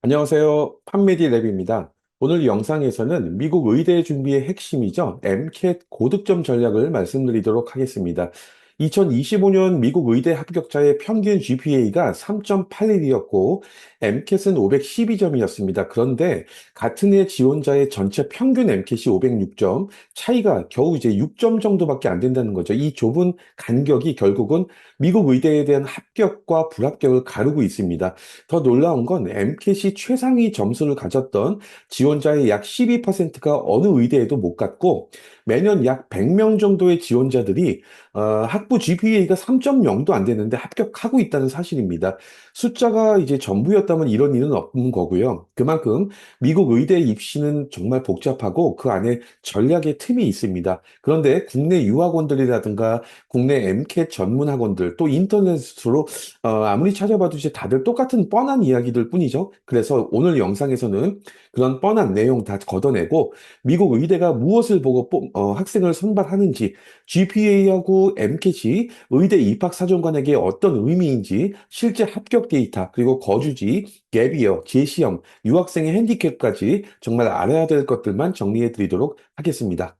안녕하세요. 판메디랩입니다. 오늘 영상에서는 미국 의대 준비의 핵심이죠. MCAT 고득점 전략을 말씀드리도록 하겠습니다. 2025년 미국 의대 합격자의 평균 GPA가 3.81이었고, MCAT은 512점이었습니다. 그런데 같은 해 지원자의 전체 평균 MCAT이 506점, 차이가 겨우 이제 6점 정도밖에 안 된다는 거죠. 이 좁은 간격이 결국은 미국 의대에 대한 합격과 불합격을 가르고 있습니다. 더 놀라운 건 MCAT이 최상위 점수를 가졌던 지원자의 약 12%가 어느 의대에도 못 갔고 매년 약 100명 정도의 지원자들이 학부 GPA가 3.0도 안 되는데 합격하고 있다는 사실입니다. 숫자가 이제 전부였다면 이런 일은 없는 거고요. 그만큼 미국 의대 입시는 정말 복잡하고 그 안에 전략의 틈이 있습니다. 그런데 국내 유학원들이라든가 국내 MCAT 전문 학원들 또 인터넷으로 아무리 찾아봐도 이제 다들 똑같은 뻔한 이야기들 뿐이죠. 그래서 오늘 영상에서는 그런 뻔한 내용 다 걷어내고 미국 의대가 무엇을 보고 학생을 선발하는지, GPA하고 MCAT이 의대 입학사정관에게 어떤 의미인지, 실제 합격 데이터, 그리고 거주지, 갭이어, 재시험, 유학생의 핸디캡까지 정말 알아야 될 것들만 정리해 드리도록 하겠습니다.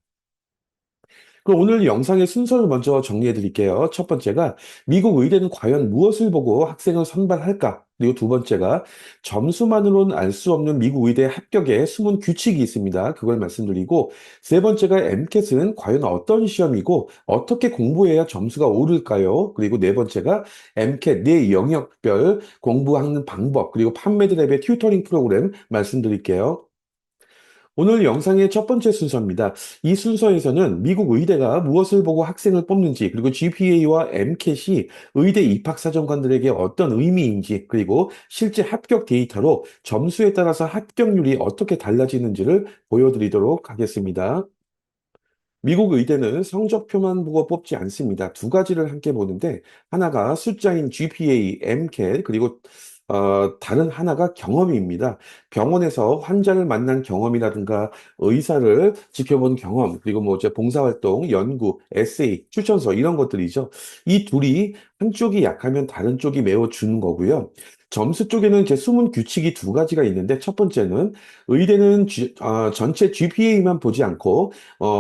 그럼 오늘 영상의 순서를 먼저 정리해 드릴게요. 첫 번째가 미국 의대는 과연 무엇을 보고 학생을 선발할까? 그리고 두 번째가 점수만으로는 알 수 없는 미국 의대 합격에 숨은 규칙이 있습니다. 그걸 말씀드리고 세 번째가 MCAT은 과연 어떤 시험이고 어떻게 공부해야 점수가 오를까요? 그리고 네 번째가 MCAT 내 영역별 공부하는 방법 그리고 판매드랩의 튜터링 프로그램 말씀드릴게요. 오늘 영상의 첫 번째 순서입니다. 이 순서에서는 미국 의대가 무엇을 보고 학생을 뽑는지, 그리고 GPA와 MCAT이 의대 입학사정관들에게 어떤 의미인지, 그리고 실제 합격 데이터로 점수에 따라서 합격률이 어떻게 달라지는지를 보여드리도록 하겠습니다. 미국 의대는 성적표만 보고 뽑지 않습니다. 두 가지를 함께 보는데 하나가 숫자인 GPA, MCAT 그리고 다른 하나가 경험입니다. 병원에서 환자를 만난 경험이라든가 의사를 지켜본 경험 그리고 뭐 이제 봉사활동, 연구, 에세이, 추천서 이런 것들이죠. 이 둘이 한쪽이 약하면 다른 쪽이 메워주는 거고요. 점수 쪽에는 이제 숨은 규칙이 두 가지가 있는데 첫 번째는 의대는 전체 GPA만 보지 않고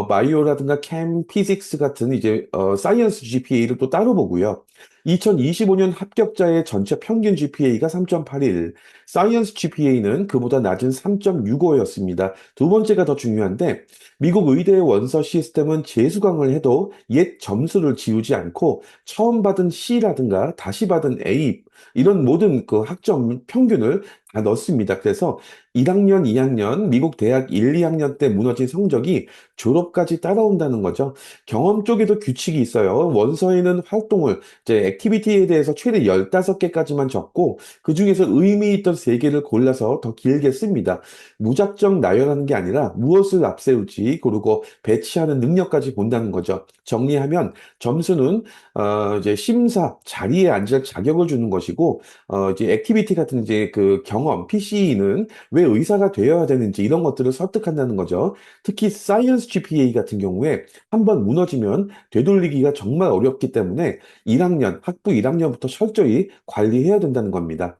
바이오라든가 캠, 피직스 같은 이제 사이언스 GPA를 또 따로 보고요. 2025년 합격자의 전체 평균 GPA가 3.81, 사이언스 GPA는 그보다 낮은 3.65였습니다. 두 번째가 더 중요한데 미국 의대의 원서 시스템은 재수강을 해도 옛 점수를 지우지 않고 처음 받은 C라든가 다시 받은 A 이런 모든 그 학점 평균을 다 넣습니다. 그래서 1학년, 2학년, 미국 대학 1, 2학년 때 무너진 성적이 졸업까지 따라온다는 거죠. 경험 쪽에도 규칙이 있어요. 원서에는 활동을, 이제 액티비티에 대해서 최대 15개까지만 적고, 그 중에서 의미 있던 3개를 골라서 더 길게 씁니다. 무작정 나열하는 게 아니라 무엇을 앞세울지 고르고 배치하는 능력까지 본다는 거죠. 정리하면 점수는, 이제 심사, 자리에 앉을 자격을 주는 것이고, 이제 액티비티 같은 이제 그 경험, PC는 왜 의사가 되어야 되는지 이런 것들을 설득한다는 거죠. 특히 사이언스 GPA 같은 경우에 한번 무너지면 되돌리기가 정말 어렵기 때문에 1학년, 학부 1학년부터 철저히 관리해야 된다는 겁니다.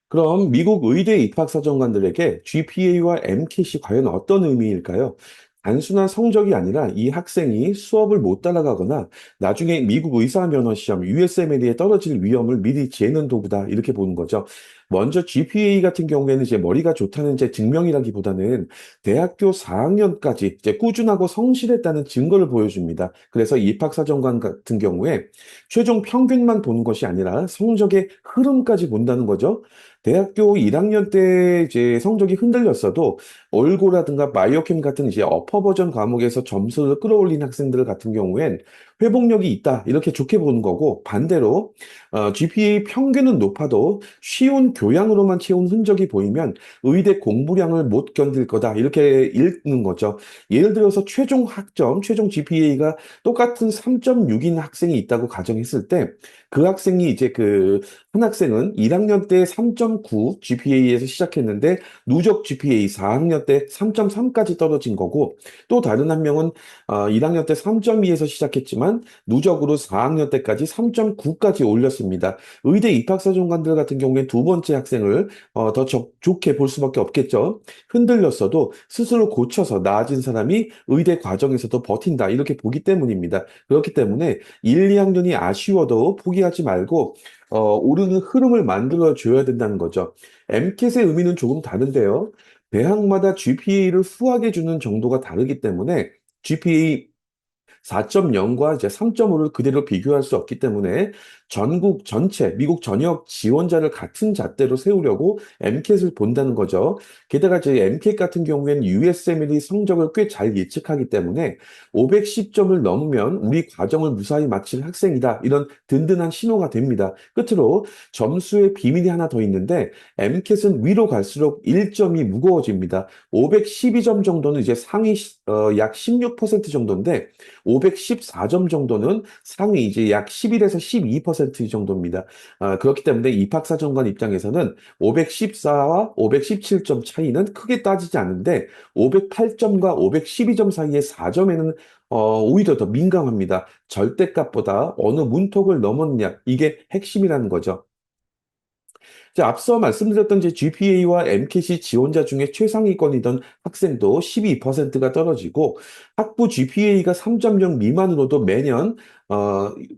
그럼 미국 의대 입학사정관들에게 GPA와 MCAT이 과연 어떤 의미일까요? 단순한 성적이 아니라 이 학생이 수업을 못 따라가거나 나중에 미국 의사 면허 시험 USMLE에 떨어질 위험을 미리 재는 도구다 이렇게 보는 거죠. 먼저 GPA 같은 경우에는 이제 머리가 좋다는 제 증명이라기보다는 대학교 4학년까지 이제 꾸준하고 성실했다는 증거를 보여줍니다. 그래서 입학사정관 같은 경우에 최종 평균만 보는 것이 아니라 성적의 흐름까지 본다는 거죠. 대학교 1학년 때 이제 성적이 흔들렸어도 올고라든가 바이오캠 같은 이제 어퍼 버전 과목에서 점수를 끌어올린 학생들 같은 경우엔 회복력이 있다 이렇게 좋게 보는 거고 반대로 GPA 평균은 높아도 쉬운 교양으로만 채운 흔적이 보이면 의대 공부량을 못 견딜 거다 이렇게 읽는 거죠. 예를 들어서 최종 학점, 최종 GPA가 똑같은 3.6인 학생이 있다고 가정했을 때 그 학생이 이제 한 학생은 1학년 때 3.9 GPA에서 시작했는데 누적 GPA 4학년 때 3.3까지 떨어진 거고, 또 다른 한 명은 1학년 때 3.2에서 시작했지만 누적으로 4학년 때까지 3.9까지 올렸습니다. 의대 입학사정관들 같은 경우에 두 번째 학생을 더 좋게 볼 수밖에 없겠죠. 흔들렸어도 스스로 고쳐서 나아진 사람이 의대 과정에서도 버틴다, 이렇게 보기 때문입니다. 그렇기 때문에 1, 2학년이 아쉬워도 포기하지 말고 오르는 흐름을 만들어 줘야 된다는 거죠. MCAT의 의미는 조금 다른데요. 대학마다 GPA를 후하게 주는 정도가 다르기 때문에 GPA 4.0과 이제 3.5를 그대로 비교할 수 없기 때문에 전국 전체, 미국 전역 지원자를 같은 잣대로 세우려고 MCAT을 본다는 거죠. 게다가 이제 MCAT 같은 경우에는 USMLE 성적을 꽤 잘 예측하기 때문에 510점을 넘으면 우리 과정을 무사히 마칠 학생이다, 이런 든든한 신호가 됩니다. 끝으로 점수의 비밀이 하나 더 있는데, MCAT은 위로 갈수록 1점이 무거워집니다. 512점 정도는 이제 상위 약 16% 정도인데, 514점 정도는 상위 이제 약 11에서 12% 정도입니다. 그렇기 때문에 입학사정관 입장에서는 514와 517점 차이는 크게 따지지 않는데, 508점과 512점 사이의 4점에는 오히려 더 민감합니다. 절대값보다 어느 문턱을 넘었냐, 이게 핵심이라는 거죠. 이제 앞서 말씀드렸던 이제 GPA와 MCAT 지원자 중에 최상위권이던 학생도 12%가 떨어지고, 학부 GPA가 3.0 미만으로도 매년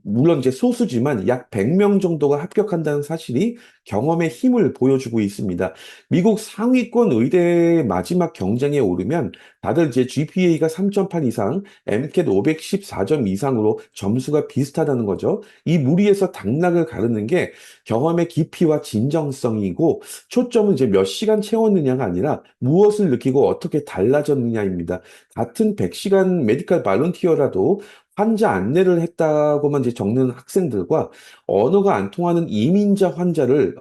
물론 이제 소수지만 약 100명 정도가 합격한다는 사실이 경험의 힘을 보여주고 있습니다. 미국 상위권 의대의 마지막 경쟁에 오르면 다들 이제 GPA가 3.8 이상, MCAT 514점 이상으로 점수가 비슷하다는 거죠. 이 무리에서 당락을 가르는 게 경험의 깊이와 진정성이고, 초점은 이제 몇 시간 채웠느냐가 아니라 무엇을 느끼고 어떻게 달라졌느냐입니다. 같은 100시간 메디컬 발런티어라도 환자 안내를 했다고만 이제 적는 학생들과 언어가 안 통하는 이민자 환자를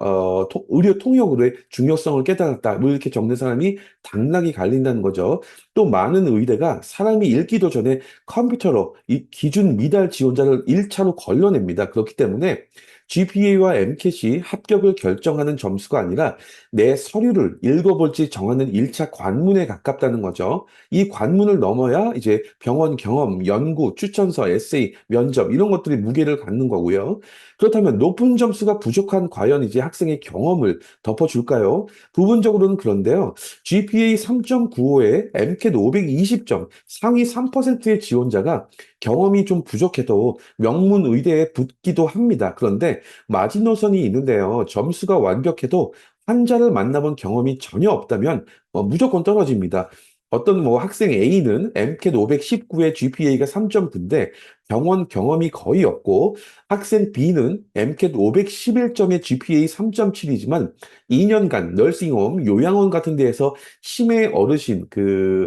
의료 통역으로의 중요성을 깨달았다, 뭐 이렇게 적는 사람이 당락이 갈린다는 거죠. 또 많은 의대가 사람이 읽기도 전에 컴퓨터로 이 기준 미달 지원자를 1차로 걸러냅니다. 그렇기 때문에 GPA와 MCAT이 합격을 결정하는 점수가 아니라 내 서류를 읽어볼지 정하는 1차 관문에 가깝다는 거죠. 이 관문을 넘어야 이제 병원 경험, 연구, 추천서, 에세이, 면접, 이런 것들이 무게를 갖는 거고요. 그렇다면 높은 점수가 부족한 과연 이제 학생의 경험을 덮어줄까요? 부분적으로는 그런데요. GPA 3.95에 MCAT 520점, 상위 3%의 지원자가 경험이 좀 부족해도 명문 의대에 붙기도 합니다. 그런데 마지노선이 있는데요. 점수가 완벽해도 환자를 만나본 경험이 전혀 없다면 무조건 떨어집니다. 어떤 뭐 학생 A는 MCAT 519에 GPA가 3.9인데 병원 경험이 거의 없고, 학생 B는 MCAT 511점에 GPA 3.7이지만 2년간 널싱홈, 요양원 같은 데에서 치매 어르신,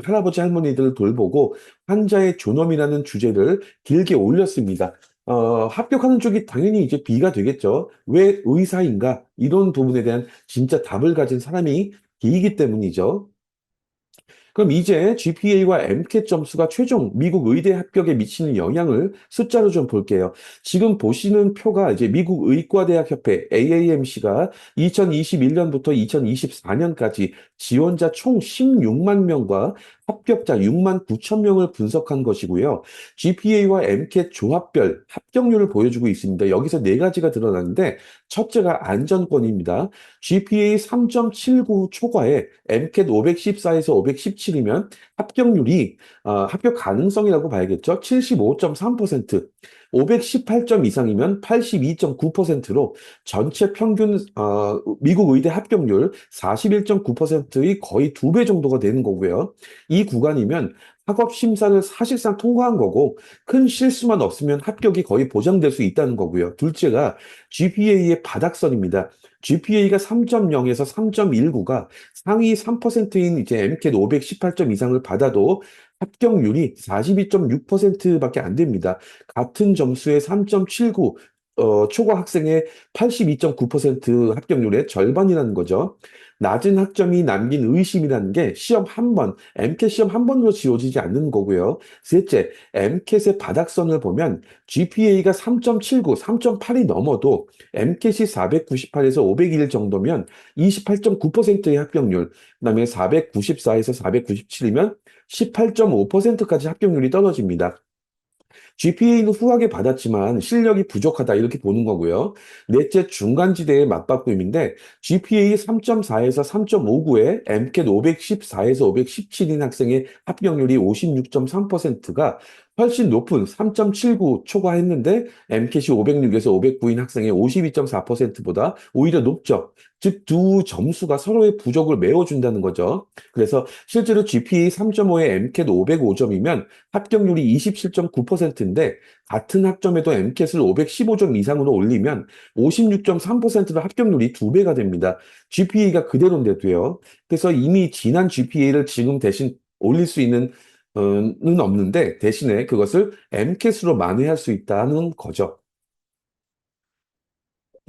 할아버지 할머니들을 돌보고 환자의 존엄이라는 주제를 길게 올렸습니다. 합격하는 쪽이 당연히 이제 B가 되겠죠. 왜 의사인가? 이런 부분에 대한 진짜 답을 가진 사람이 B이기 때문이죠. 그럼 이제 GPA와 MCAT 점수가 최종 미국 의대 합격에 미치는 영향을 숫자로 좀 볼게요. 지금 보시는 표가 이제 미국 의과대학협회 AAMC가 2021년부터 2024년까지 지원자 총 16만 명과 합격자 6만 9천 명을 분석한 것이고요. GPA와 MCAT 조합별 합격률을 보여주고 있습니다. 여기서 네 가지가 드러나는데, 첫째가 안전권입니다. GPA 3.79 초과에 MCAT 514에서 517이면 합격률이 합격 가능성이라고 봐야겠죠. 75.3%, 518점 이상이면 82.9%로 전체 평균 미국 의대 합격률 41.9%의 거의 두 배 정도가 되는 거고요. 이 구간이면 학업 심사를 사실상 통과한 거고, 큰 실수만 없으면 합격이 거의 보장될 수 있다는 거고요. 둘째가 GPA의 바닥선입니다. GPA가 3.0에서 3.19가 상위 3%인 이제 MCAT 518점 이상을 받아도 합격률이 42.6%밖에 안 됩니다. 같은 점수의 3.79, 초과 학생의 82.9% 합격률의 절반이라는 거죠. 낮은 학점이 남긴 의심이라는 게 시험 한 번, MCAT 시험 한 번으로 지워지지 않는 거고요. 셋째, MCAT의 바닥선을 보면 GPA가 3.79, 3.8이 넘어도 MCAT이 498에서 501 정도면 28.9%의 합격률, 그다음에 494에서 497이면 18.5%까지 합격률이 떨어집니다. GPA는 후하게 받았지만 실력이 부족하다 이렇게 보는 거고요. 넷째 중간지대의 맞바꿈인데 GPA 3.4에서 3.59에 MCAT 514에서 517인 학생의 합격률이 56.3%가 훨씬 높은 3.79 초과했는데 MCAT이 506에서 509인 학생의 52.4%보다 오히려 높죠. 즉 두 점수가 서로의 부족을 메워준다는 거죠. 그래서 실제로 GPA 3.5에 MCAT 505점이면 합격률이 27.9%인데 같은 학점에도 MCAT을 515점 이상으로 올리면 56.3%로 합격률이 두배가 됩니다. GPA가 그대로인데도요. 그래서 이미 지난 GPA를 지금 대신 올릴 수 있는 는 없는데 대신에 그것을 MCAT으로 만회할 수 있다는 거죠.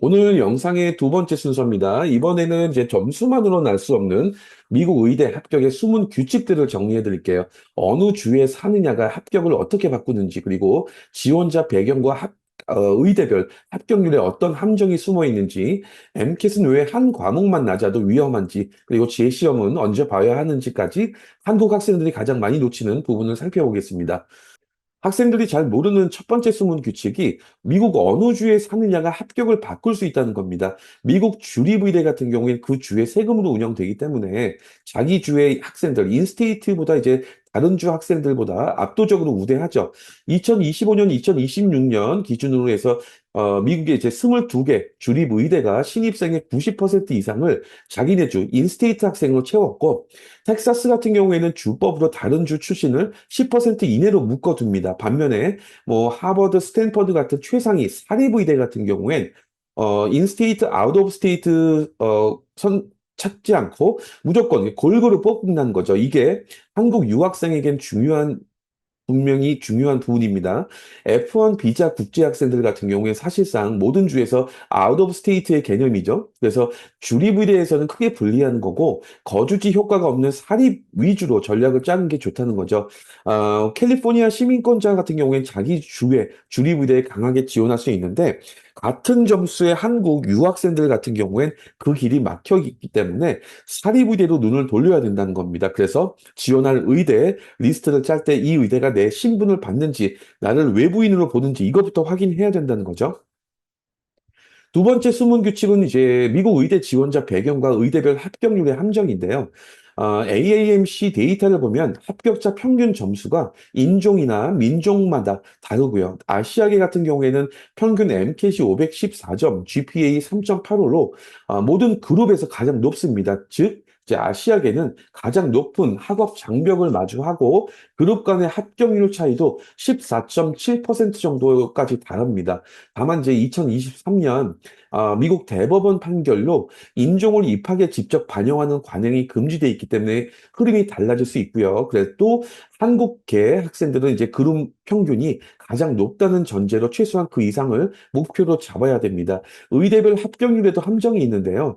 오늘 영상의 두 번째 순서입니다. 이번에는 이제 점수만으로는 알 수 없는 미국 의대 합격의 숨은 규칙들을 정리해 드릴게요. 어느 주에 사느냐가 합격을 어떻게 바꾸는지, 그리고 지원자 배경과 의대별 합격률에 어떤 함정이 숨어 있는지, MCAT은 왜 한 과목만 낮아도 위험한지, 그리고 재시험은 언제 봐야 하는지까지 한국 학생들이 가장 많이 놓치는 부분을 살펴보겠습니다. 학생들이 잘 모르는 첫 번째 숨은 규칙이 미국 어느 주에 사느냐가 합격을 바꿀 수 있다는 겁니다. 미국 주립의대 같은 경우에는 그 주에 세금으로 운영되기 때문에 자기 주의 학생들, 인스테이트보다 이제 다른 주 학생들보다 압도적으로 우대하죠. 2025년, 2026년 기준으로 해서 미국의 이제 22개 주립의대가 신입생의 90% 이상을 자기네 주 인스테이트 학생으로 채웠고, 텍사스 같은 경우에는 주법으로 다른 주 출신을 10% 이내로 묶어둡니다. 반면에 뭐 하버드, 스탠퍼드 같은 최상위 사립의대 같은 경우엔 인스테이트, 아웃 오브 스테이트 선 찾지 않고 무조건 골고루 뽑는다는 거죠. 이게 한국 유학생에겐 분명히 중요한 부분입니다. F1 비자 국제 학생들 같은 경우에 사실상 모든 주에서 아웃 오브 스테이트의 개념이죠. 그래서 주립의대에서는 크게 불리한 거고 거주지 효과가 없는 사립 위주로 전략을 짜는 게 좋다는 거죠. 캘리포니아 시민권자 같은 경우에는 자기 주에 주립의대에 강하게 지원할 수 있는데 같은 점수의 한국 유학생들 같은 경우엔 그 길이 막혀 있기 때문에 사립의대로 눈을 돌려야 된다는 겁니다. 그래서 지원할 의대 리스트를 짤 때 이 의대가 내 신분을 받는지, 나를 외부인으로 보는지 이것부터 확인해야 된다는 거죠. 두 번째 숨은 규칙은 이제 미국 의대 지원자 배경과 의대별 합격률의 함정인데요. AAMC 데이터를 보면 합격자 평균 점수가 인종이나 민족마다 다르고요. 아시아계 같은 경우에는 평균 MCAT이 514점, GPA 3.85로 모든 그룹에서 가장 높습니다. 즉, 이제 아시아계는 가장 높은 학업 장벽을 마주하고 그룹 간의 합격률 차이도 14.7% 정도까지 달합니다. 다만 이제 2023년 미국 대법원 판결로 인종을 입학에 직접 반영하는 관행이 금지돼 있기 때문에 흐름이 달라질 수 있고요. 그래서 또 한국계 학생들은 이제 그룹 평균이 가장 높다는 전제로 최소한 그 이상을 목표로 잡아야 됩니다. 의대별 합격률에도 함정이 있는데요.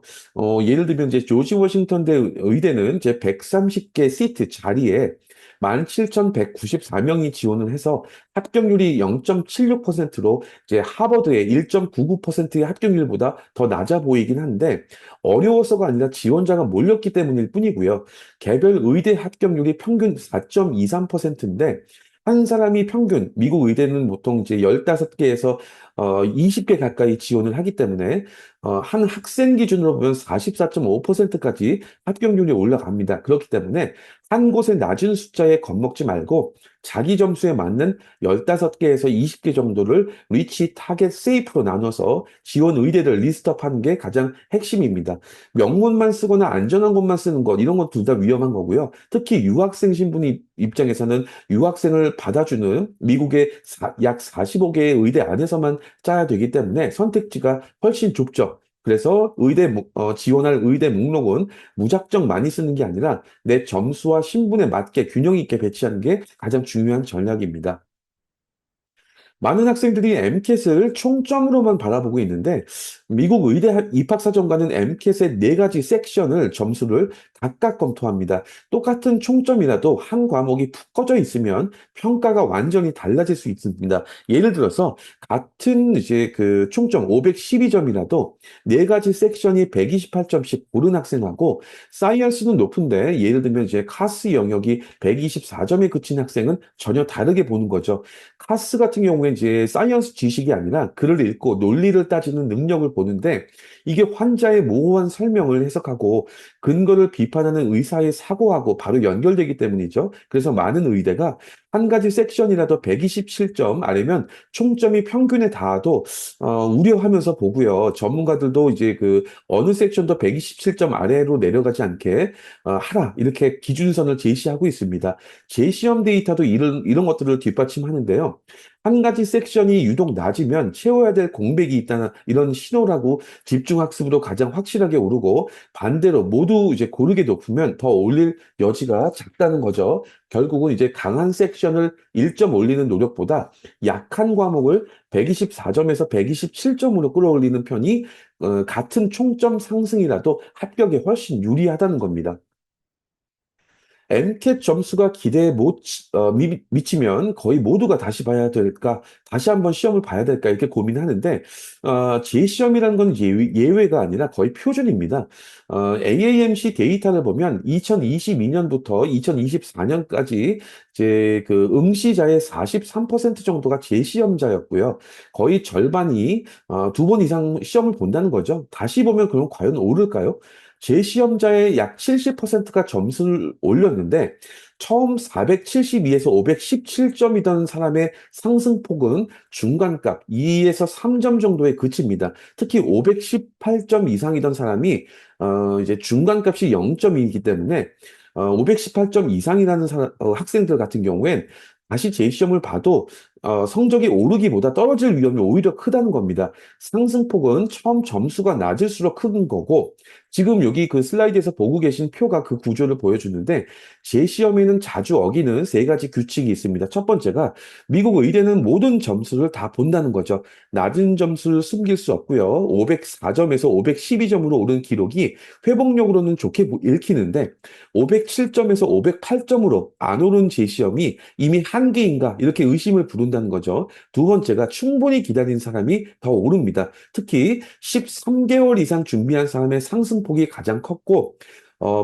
예를 들면 이제 조지 워싱턴대 의대는 이제 130개 시트 자리에 17,194명이 지원을 해서 합격률이 0.76%로 이제 하버드의 1.99%의 합격률보다 더 낮아 보이긴 한데 어려워서가 아니라 지원자가 몰렸기 때문일 뿐이고요. 개별 의대 합격률이 평균 4.23%인데 한 사람이 평균 미국 의대는 보통 이제 15개에서 20개 가까이 지원을 하기 때문에 한 학생 기준으로 보면 44.5%까지 합격률이 올라갑니다. 그렇기 때문에 한 곳에 낮은 숫자에 겁먹지 말고 자기 점수에 맞는 15개에서 20개 정도를 리치, 타겟, 세이프로 나눠서 지원 의대를 리스트업하는 게 가장 핵심입니다. 명문만 쓰거나 안전한 곳만 쓰는 것 이런 것 둘 다 위험한 거고요. 특히 유학생 신분 입장에서는 유학생을 받아주는 미국의 약 45개의 의대 안에서만 짜야 되기 때문에 선택지가 훨씬 좁죠. 그래서 지원할 의대 목록은 무작정 많이 쓰는 게 아니라 내 점수와 신분에 맞게 균형 있게 배치하는 게 가장 중요한 전략입니다. 많은 학생들이 MCAT을 총점으로만 바라보고 있는데 미국 의대 입학사정관은 MCAT의 네 가지 섹션을 점수를 각각 검토합니다. 똑같은 총점이라도 한 과목이 푹 꺼져 있으면 평가가 완전히 달라질 수 있습니다. 예를 들어서 같은 이제 그 총점 512점이라도 네 가지 섹션이 128점씩 고른 학생하고 사이언스는 높은데 예를 들면 이제 카스 영역이 124점에 그친 학생은 전혀 다르게 보는 거죠. 카스 같은 경우에 이제 사이언스 지식이 아니라 글을 읽고 논리를 따지는 능력을 보는데 이게 환자의 모호한 설명을 해석하고 근거를 비판하는 의사의 사고하고 바로 연결되기 때문이죠. 그래서 많은 의대가 한 가지 섹션이라도 127점 아래면 총점이 평균에 닿아도 우려하면서 보고요. 전문가들도 이제 그 어느 섹션도 127점 아래로 내려가지 않게 하라 이렇게 기준선을 제시하고 있습니다. 재시험 데이터도 이런 것들을 뒷받침하는데요. 한 가지 섹션이 유독 낮으면 채워야 될 공백이 있다는 이런 신호라고 집중학습으로 가장 확실하게 오르고 반대로 모두 이제 고르게 높으면 더 올릴 여지가 작다는 거죠. 결국은 이제 강한 섹션을 1점 올리는 노력보다 약한 과목을 124점에서 127점으로 끌어올리는 편이 같은 총점 상승이라도 합격에 훨씬 유리하다는 겁니다. MCAT 점수가 기대에 미치면 거의 모두가 다시 봐야 될까, 다시 한번 시험을 봐야 될까, 이렇게 고민하는데, 재시험이라는 건 예외가 아니라 거의 표준입니다. AAMC 데이터를 보면 2022년부터 2024년까지 이제 그 응시자의 43% 정도가 재시험자였고요. 거의 절반이 두 번 이상 시험을 본다는 거죠. 다시 보면 그럼 과연 오를까요? 재시험자의 약 70%가 점수를 올렸는데 처음 472에서 517점이던 사람의 상승폭은 중간값 2에서 3점 정도에 그칩니다. 특히 518점 이상이던 사람이 이제 중간값이 0점이기 때문에 518점 이상이라는 학생들 같은 경우엔 다시 재시험을 봐도 성적이 오르기보다 떨어질 위험이 오히려 크다는 겁니다. 상승폭은 처음 점수가 낮을수록 큰 거고 지금 여기 그 슬라이드에서 보고 계신 표가 그 구조를 보여주는데 재시험에는 자주 어기는 세 가지 규칙이 있습니다. 첫 번째가 미국 의대는 모든 점수를 다 본다는 거죠. 낮은 점수를 숨길 수 없고요. 504점에서 512점으로 오른 기록이 회복력으로는 좋게 읽히는데 507점에서 508점으로 안 오른 재시험이 이미 한계인가 이렇게 의심을 부른다는 거죠. 두 번째가 충분히 기다린 사람이 더 오릅니다. 특히 13개월 이상 준비한 사람의 상승폭이 가장 컸고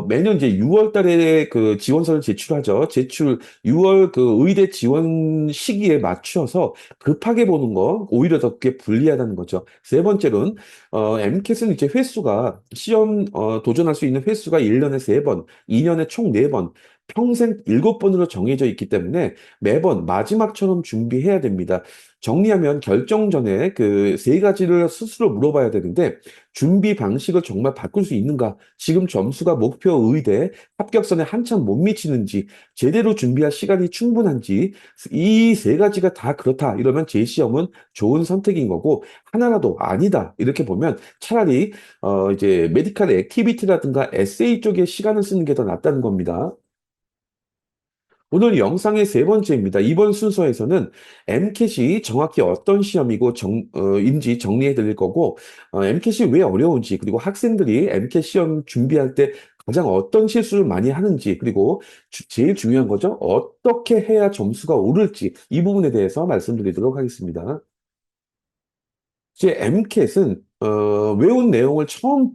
매년 이제 6월 달에 그 지원서를 제출하죠. 6월 그 의대 지원 시기에 맞춰서 급하게 보는 거 오히려 더 그게 불리하다는 거죠. 세 번째로는 MCAT은 이제 횟수가 시험 도전할 수 있는 횟수가 1년에 3번, 2년에 총 4번, 평생 7번으로 정해져 있기 때문에 매번 마지막처럼 준비해야 됩니다. 정리하면 결정 전에 그 세 가지를 스스로 물어봐야 되는데 준비 방식을 정말 바꿀 수 있는가? 지금 점수가 목표 의대 합격선에 한참 못 미치는지, 제대로 준비할 시간이 충분한지, 이 세 가지가 다 그렇다. 이러면 재시험은 좋은 선택인 거고, 하나라도 아니다. 이렇게 보면 차라리, 이제 메디컬 액티비티라든가 에세이 쪽에 시간을 쓰는 게 더 낫다는 겁니다. 오늘 영상의 세 번째입니다. 이번 순서에서는 MCAT이 정확히 어떤 시험이고 인지 정리해 드릴 거고, MCAT이 왜 어려운지, 그리고 학생들이 MCAT 시험 준비할 때 가장 어떤 실수를 많이 하는지, 그리고 제일 중요한 거죠. 어떻게 해야 점수가 오를지, 이 부분에 대해서 말씀드리도록 하겠습니다. 이제 MCAT은 외운 내용을 처음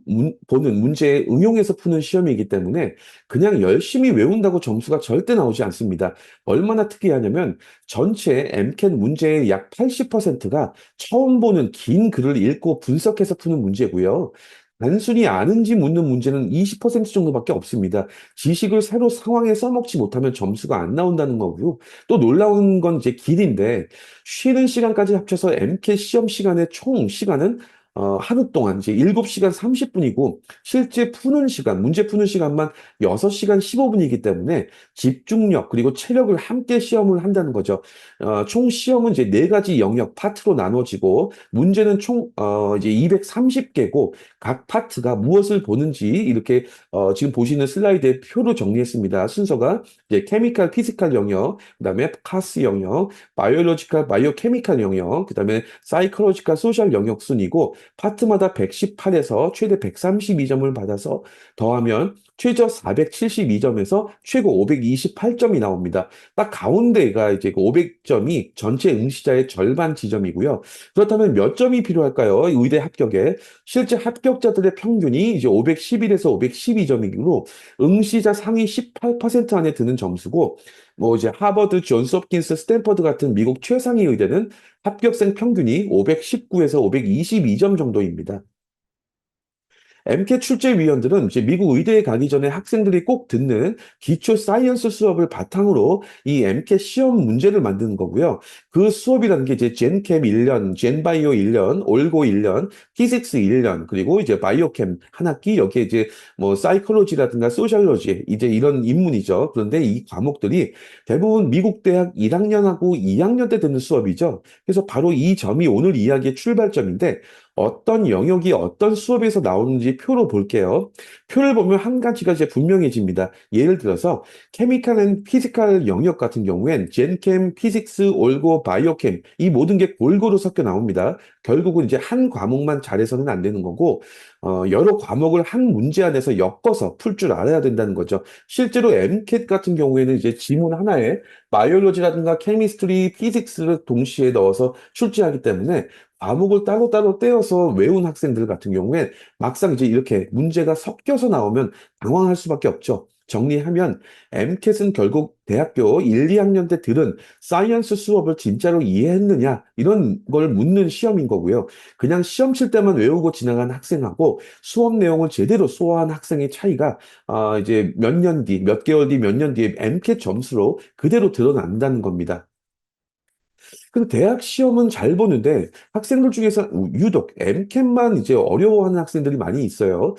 보는 문제에 응용해서 푸는 시험이기 때문에 그냥 열심히 외운다고 점수가 절대 나오지 않습니다. 얼마나 특이하냐면 전체 MCAT 문제의 약 80%가 처음 보는 긴 글을 읽고 분석해서 푸는 문제고요. 단순히 아는지 묻는 문제는 20% 정도밖에 없습니다. 지식을 새로 상황에 써먹지 못하면 점수가 안 나온다는 거고요. 또 놀라운 건 이제 길인데 쉬는 시간까지 합쳐서 MCAT 시험 시간의 총 시간은 하루 동안 이제 7시간 30분이고 실제 푸는 시간, 문제 푸는 시간만 6시간 15분이기 때문에 집중력 그리고 체력을 함께 시험을 한다는 거죠. 총 시험은 이제 네 가지 영역 파트로 나눠지고 문제는 총 이제 230개고 각 파트가 무엇을 보는지 이렇게 지금 보시는 슬라이드에 표로 정리했습니다. 순서가 이제 케미칼, 피지컬 영역, 그다음에 카스 영역, 바이올로지컬, 바이오케미칼 영역, 그다음에 사이콜로지컬, 소셜 영역 순이고 파트마다 118에서 최대 132점을 받아서 더하면 최저 472점에서 최고 528점이 나옵니다. 딱 가운데가 이제 그 500점이 전체 응시자의 절반 지점이고요. 그렇다면 몇 점이 필요할까요? 의대 합격에. 실제 합격자들의 평균이 이제 511에서 512점이므로 응시자 상위 18% 안에 드는 점수고, 뭐 이제 하버드, 존스 홉킨스, 스탠퍼드 같은 미국 최상위 의대는 합격생 평균이 519에서 522점 정도입니다. MCAT 출제위원들은 이제 미국 의대에 가기 전에 학생들이 꼭 듣는 기초 사이언스 수업을 바탕으로 이 MCAT 시험 문제를 만드는 거고요. 그 수업이라는 게 이제 젠캠 1년, 젠바이오 1년, 올고 1년, 피직스 1년, 그리고 이제 바이오캠 한 학기, 여기에 이제 뭐 사이콜로지라든가 소셜로지, 이제 이런 인문이죠. 그런데 이 과목들이 대부분 미국 대학 1학년하고 2학년 때 듣는 수업이죠. 그래서 바로 이 점이 오늘 이야기의 출발점인데 어떤 영역이 어떤 수업에서 나오는지 표로 볼게요. 표를 보면 한 가지가 이제 분명해집니다. 예를 들어서 케미칼 앤 피지컬 영역 같은 경우엔 젠캠, 피직스, 올고, 바이오캠 이 모든 게 골고루 섞여 나옵니다. 결국은 이제 한 과목만 잘해서는 안 되는 거고 여러 과목을 한 문제 안에서 엮어서 풀 줄 알아야 된다는 거죠. 실제로 MCAT 같은 경우에는 이제 지문 하나에 바이올로지라든가 케미스트리, 피직스를 동시에 넣어서 출제하기 때문에 과목을 따로따로 떼어서 외운 학생들 같은 경우에 막상 이제 이렇게 문제가 섞여서 나오면 당황할 수밖에 없죠. 정리하면 MCAT은 결국 대학교 1, 2학년 때 들은 사이언스 수업을 진짜로 이해했느냐 이런 걸 묻는 시험인 거고요. 그냥 시험 칠 때만 외우고 지나간 학생하고 수업 내용을 제대로 소화한 학생의 차이가 이제 몇 년 뒤, 몇 개월 뒤, 몇 년 뒤에 MCAT 점수로 그대로 드러난다는 겁니다. 근데 대학 시험은 잘 보는데 학생들 중에서 유독 MCAT만 이제 어려워하는 학생들이 많이 있어요.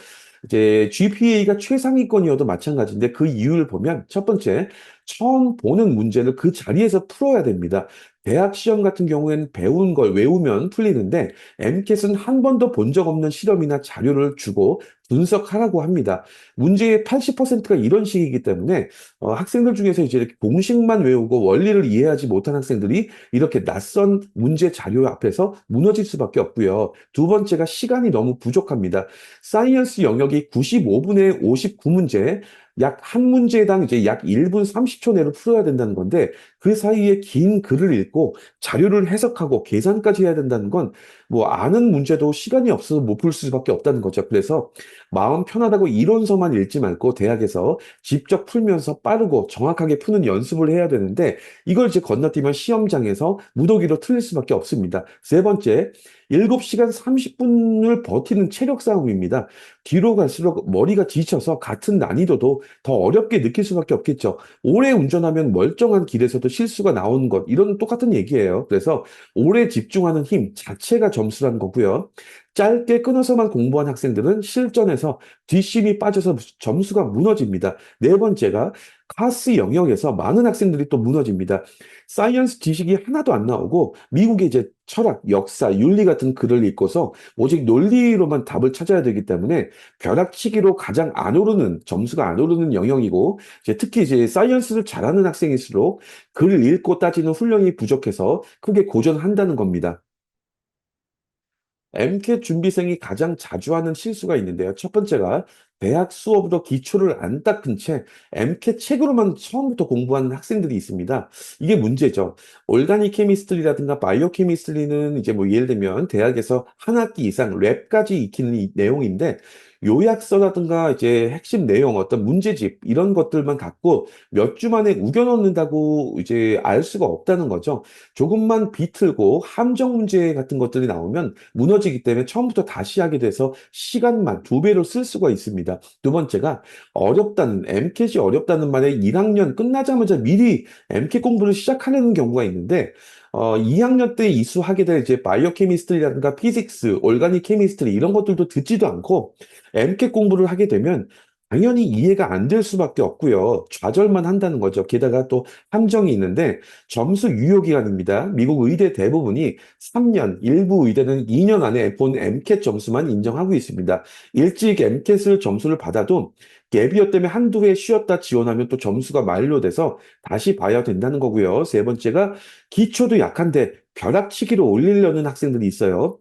이제 GPA가 최상위권이어도 마찬가지인데 그 이유를 보면 첫 번째, 처음 보는 문제를 그 자리에서 풀어야 됩니다. 대학 시험 같은 경우에는 배운 걸 외우면 풀리는데 MCAT은 한 번도 본 적 없는 실험이나 자료를 주고 분석하라고 합니다. 문제의 80%가 이런 식이기 때문에 학생들 중에서 이제 이렇게 공식만 외우고 원리를 이해하지 못한 학생들이 이렇게 낯선 문제 자료 앞에서 무너질 수밖에 없고요. 두 번째가 시간이 너무 부족합니다. 사이언스 영역이 95분에 59문제, 약 한 문제당 이제 약 1분 30초 내로 풀어야 된다는 건데 그 사이에 긴 글을 읽고 자료를 해석하고 계산까지 해야 된다는 건 뭐 아는 문제도 시간이 없어서 못 풀 수밖에 없다는 거죠. 그래서 마음 편하다고 이론서만 읽지 말고 대학에서 직접 풀면서 빠르고 정확하게 푸는 연습을 해야 되는데 이걸 이제 건너뛰면 시험장에서 무더기로 틀릴 수밖에 없습니다. 세 번째, 7시간 30분을 버티는 체력 싸움입니다. 뒤로 갈수록 머리가 지쳐서 같은 난이도도 더 어렵게 느낄 수밖에 없겠죠. 오래 운전하면 멀쩡한 길에서도 실수가 나오는 것, 이런 똑같은 얘기예요. 그래서 오래 집중하는 힘 자체가 점수라는 거고요. 짧게 끊어서만 공부한 학생들은 실전에서 뒷심이 빠져서 점수가 무너집니다. 네 번째가 카스 영역에서 많은 학생들이 또 무너집니다. 사이언스 지식이 하나도 안 나오고 미국의 이제 철학, 역사, 윤리 같은 글을 읽고서 오직 논리로만 답을 찾아야 되기 때문에 벼락치기로 가장 안 오르는 점수가 안 오르는 영역이고 특히 이제 사이언스를 잘하는 학생일수록 글을 읽고 따지는 훈련이 부족해서 크게 고전한다는 겁니다. MCAT 준비생이 가장 자주 하는 실수가 있는데요. 첫 번째가 대학 수업으로 기초를 안 닦은 채 MCAT 책으로만 처음부터 공부하는 학생들이 있습니다. 이게 문제죠. 올가닉 케미스트리라든가 바이오 케미스트리는 이제 뭐 예를 들면 대학에서 한 학기 이상 랩까지 익히는 이 내용인데 요약서라든가 이제 핵심 내용, 어떤 문제집 이런 것들만 갖고 몇 주 만에 우겨 넣는다고 이제 알 수가 없다는 거죠. 조금만 비틀고 함정 문제 같은 것들이 나오면 무너지기 때문에 처음부터 다시 하게 돼서 시간만 두 배로 쓸 수가 있습니다. 두 번째가 어렵다는, MCAT이 어렵다는 말에 1학년 끝나자마자 미리 MCAT 공부를 시작하려는 경우가 있는데 2학년 때 이수하게 될 이제 바이오 케미스트리라든가 피직스, 올가닉 케미스트리 이런 것들도 듣지도 않고 MCAT 공부를 하게 되면 당연히 이해가 안 될 수밖에 없고요. 좌절만 한다는 거죠. 게다가 또 함정이 있는데 점수 유효 기간입니다. 미국 의대 대부분이 3년, 일부 의대는 2년 안에 본 MCAT 점수만 인정하고 있습니다. 일찍 MCAT을 점수를 받아도 갭이어 때문에 한두 해 쉬었다 지원하면 또 점수가 만료돼서 다시 봐야 된다는 거고요. 세 번째가 기초도 약한데 벼락치기로 올리려는 학생들이 있어요.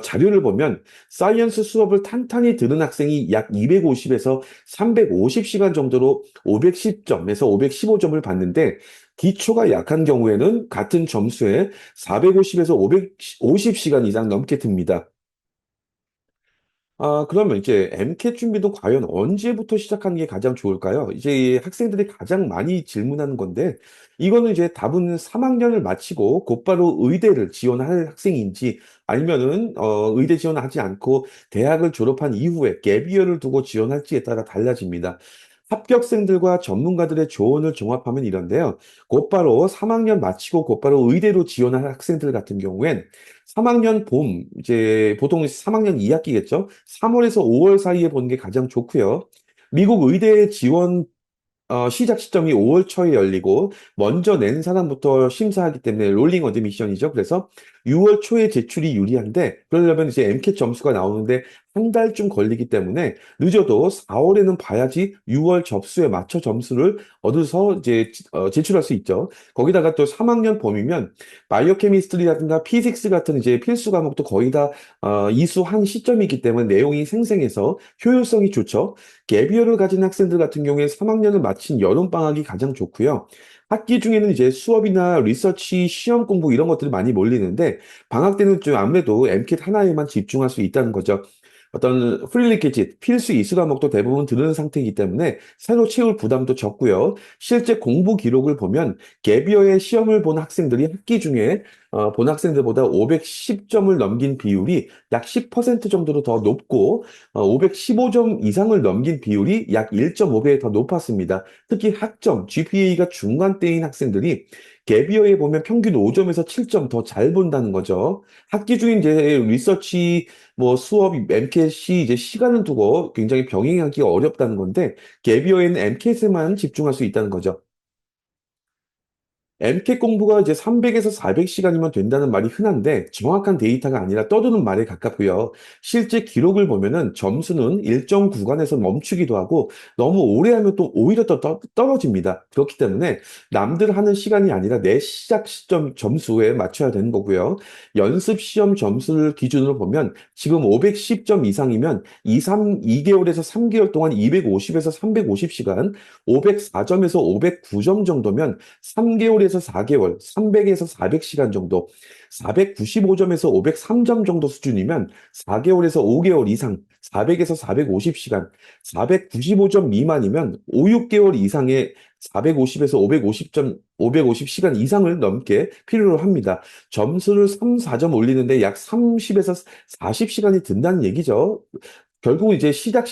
자료를 보면 사이언스 수업을 탄탄히 들은 학생이 약 250에서 350시간 정도로 510점에서 515점을 받는데 기초가 약한 경우에는 같은 점수에 450에서 550시간 이상 넘게 듭니다. 그러면 이제 MCAT 준비도 과연 언제부터 시작하는 게 가장 좋을까요? 이제 이 학생들이 가장 많이 질문하는 건데, 이거는 이제 답은 3학년을 마치고 곧바로 의대를 지원할 학생인지, 아니면은, 의대 지원하지 않고 대학을 졸업한 이후에 갭이어를 두고 지원할지에 따라 달라집니다. 합격생들과 전문가들의 조언을 종합하면 이런데요. 곧바로 3학년 마치고 곧바로 의대로 지원할 학생들 같은 경우엔 3학년 봄, 이제 보통 3학년 2학기겠죠? 3월에서 5월 사이에 보는 게 가장 좋고요. 미국 의대 지원 시작 시점이 5월 초에 열리고 먼저 낸 사람부터 심사하기 때문에 롤링 어드미션이죠. 그래서 6월 초에 제출이 유리한데 그러려면 이제 MCAT 점수가 나오는데 한 달쯤 걸리기 때문에 늦어도 4월에는 봐야지 6월 접수에 맞춰 점수를 얻어서 이제 제출할 수 있죠. 거기다가 또 3학년 봄이면 바이오 케미스트리라든가 피직스 같은 이제 필수 과목도 거의 다 이수한 시점이기 때문에 내용이 생생해서 효율성이 좋죠. 갭이어를 가진 학생들 같은 경우에 3학년을 마친 여름방학이 가장 좋고요. 학기 중에는 이제 수업이나 리서치, 시험 공부 이런 것들이 많이 몰리는데 방학 때는 좀 아무래도 MCAT 하나에만 집중할 수 있다는 거죠. 어떤 프리리퀴짓, 필수 이수 과목도 대부분 들은 상태이기 때문에 새로 채울 부담도 적고요. 실제 공부 기록을 보면 갭이어의 시험을 본 학생들이 학기 중에 본 학생들보다 510점을 넘긴 비율이 약 10% 정도로 더 높고 515점 이상을 넘긴 비율이 약 1.5배 더 높았습니다. 특히 학점, GPA가 중간대인 학생들이 갭이어에 보면 평균 5점에서 7점 더 잘 본다는 거죠. 학기 중에 이제 리서치, 뭐 수업, MCAT이 이제 시간을 두고 굉장히 병행하기가 어렵다는 건데 갭이어에는 MCAT에만 집중할 수 있다는 거죠. MCAT 공부가 이제 300에서 400시간이면 된다는 말이 흔한데 정확한 데이터가 아니라 떠도는 말에 가깝고요. 실제 기록을 보면은 점수는 일정 구간에서 멈추기도 하고 너무 오래 하면 또 오히려 더 떨어집니다. 그렇기 때문에 남들 하는 시간이 아니라 내 시작 시점 점수에 맞춰야 되는 거고요. 연습 시험 점수를 기준으로 보면 지금 510점 이상이면 2개월에서 3개월 동안 250에서 350시간, 504점에서 509점 정도면 3개월에서 4개월, 300에서 400시간 정도, 495점에서 503점 정도 수준이면 4개월에서 5개월 이상, 400에서 450시간, 495점 미만이면 5, 6개월 이상의 450에서 550점, 550시간 이상을 넘게 필요로 합니다. 점수를 3, 4점 올리는데 약 30에서 40시간이 든다는 얘기죠. 결국 이제 시작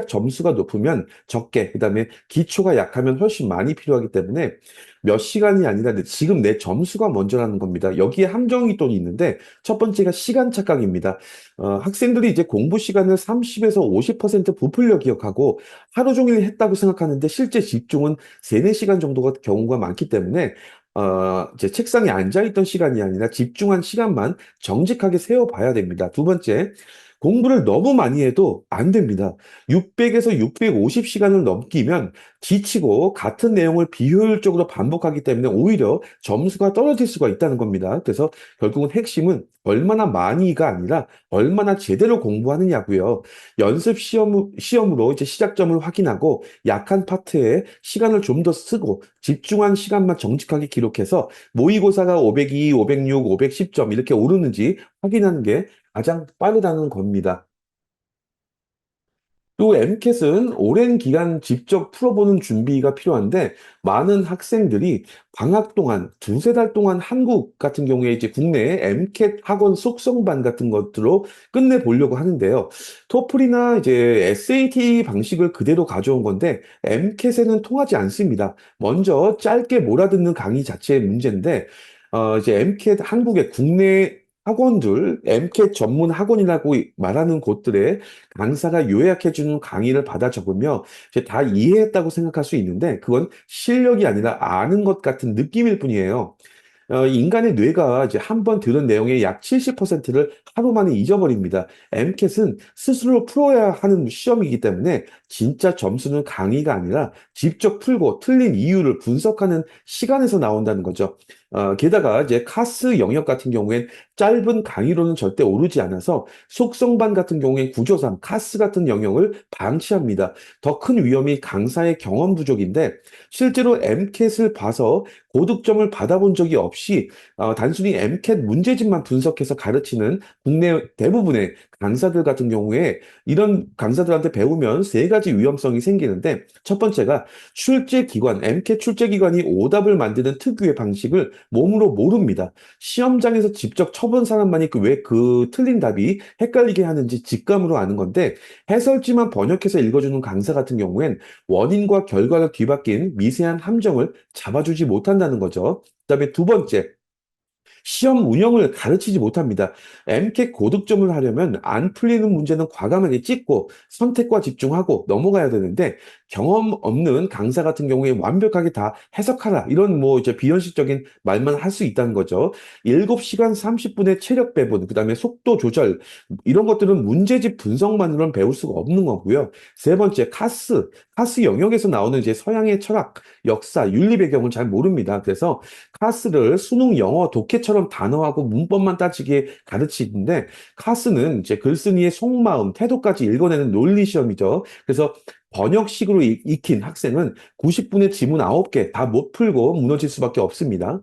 점수가 높으면 적게, 그다음에 기초가 약하면 훨씬 많이 필요하기 때문에 몇 시간이 아니라 지금 내 점수가 먼저라는 겁니다. 여기에 함정이 또 있는데 첫 번째가 시간 착각입니다. 학생들이 이제 공부 시간을 30에서 50% 부풀려 기억하고 하루 종일 했다고 생각하는데 실제 집중은 3, 4시간 정도가 경우가 많기 때문에 이제 책상에 앉아 있던 시간이 아니라 집중한 시간만 정직하게 세어봐야 됩니다. 두 번째, 공부를 너무 많이 해도 안 됩니다. 600에서 650시간을 넘기면 지치고 같은 내용을 비효율적으로 반복하기 때문에 오히려 점수가 떨어질 수가 있다는 겁니다. 그래서 결국은 핵심은 얼마나 많이가 아니라 얼마나 제대로 공부하느냐고요. 시험으로 이제 시작점을 확인하고 약한 파트에 시간을 좀 더 쓰고 집중한 시간만 정직하게 기록해서 모의고사가 502, 506, 510점 이렇게 오르는지 확인하는 게 가장 빠르다는 겁니다. 또 MCAT은 오랜 기간 직접 풀어보는 준비가 필요한데 많은 학생들이 방학 동안 두세 달 동안 한국 같은 경우에 이제 국내 MCAT 학원 속성반 같은 것들로 끝내보려고 하는데요. 토플이나 이제 SAT 방식을 그대로 가져온 건데 MCAT에는 통하지 않습니다. 먼저 짧게 몰아듣는 강의 자체의 문제인데 이제 MCAT 한국의 국내 학원들, MCAT 전문 학원이라고 말하는 곳들에 강사가 요약해주는 강의를 받아 적으며 이제 다 이해했다고 생각할 수 있는데 그건 실력이 아니라 아는 것 같은 느낌일 뿐이에요. 인간의 뇌가 이제 한 번 들은 내용의 약 70%를 하루 만에 잊어버립니다. MCAT은 스스로 풀어야 하는 시험이기 때문에 진짜 점수는 강의가 아니라 직접 풀고 틀린 이유를 분석하는 시간에서 나온다는 거죠. 게다가 이제 카스 영역 같은 경우엔 짧은 강의로는 절대 오르지 않아서 속성반 같은 경우엔 구조상 카스 같은 영역을 방치합니다. 더 큰 위험이 강사의 경험 부족인데 실제로 MCAT을 봐서 고득점을 받아본 적이 없이 단순히 MCAT 문제집만 분석해서 가르치는 국내 대부분의 강사들 같은 경우에 이런 강사들한테 배우면 세 가지 위험성이 생기는데 첫 번째가 출제 기관, MCAT 출제 기관이 오답을 만드는 특유의 방식을 몸으로 모릅니다. 시험장에서 직접 쳐본 사람만이 왜 그 틀린 답이 헷갈리게 하는지 직감으로 아는 건데 해설지만 번역해서 읽어주는 강사 같은 경우엔 원인과 결과가 뒤바뀐 미세한 함정을 잡아주지 못한다는 거죠. 그다음에 두 번째, 시험 운영을 가르치지 못합니다. MCAT 고득점을 하려면 안 풀리는 문제는 과감하게 찍고 선택과 집중하고 넘어가야 되는데 경험 없는 강사 같은 경우에 완벽하게 다 해석하라 이런 뭐 이제 비현실적인 말만 할 수 있다는 거죠. 7시간 30분의 체력 배분, 그다음에 속도 조절 이런 것들은 문제집 분석만으로는 배울 수가 없는 거고요. 세 번째, 카스 영역에서 나오는 이제 서양의 철학, 역사, 윤리 배경을 잘 모릅니다. 그래서 카스를 수능 영어 독해처럼 단어하고 문법만 따지게 가르치는데 카스는 이제 글쓴이의 속마음, 태도까지 읽어내는 논리 시험이죠. 그래서 번역식으로 익힌 학생은 90분의 지문 9개 다 못 풀고 무너질 수밖에 없습니다.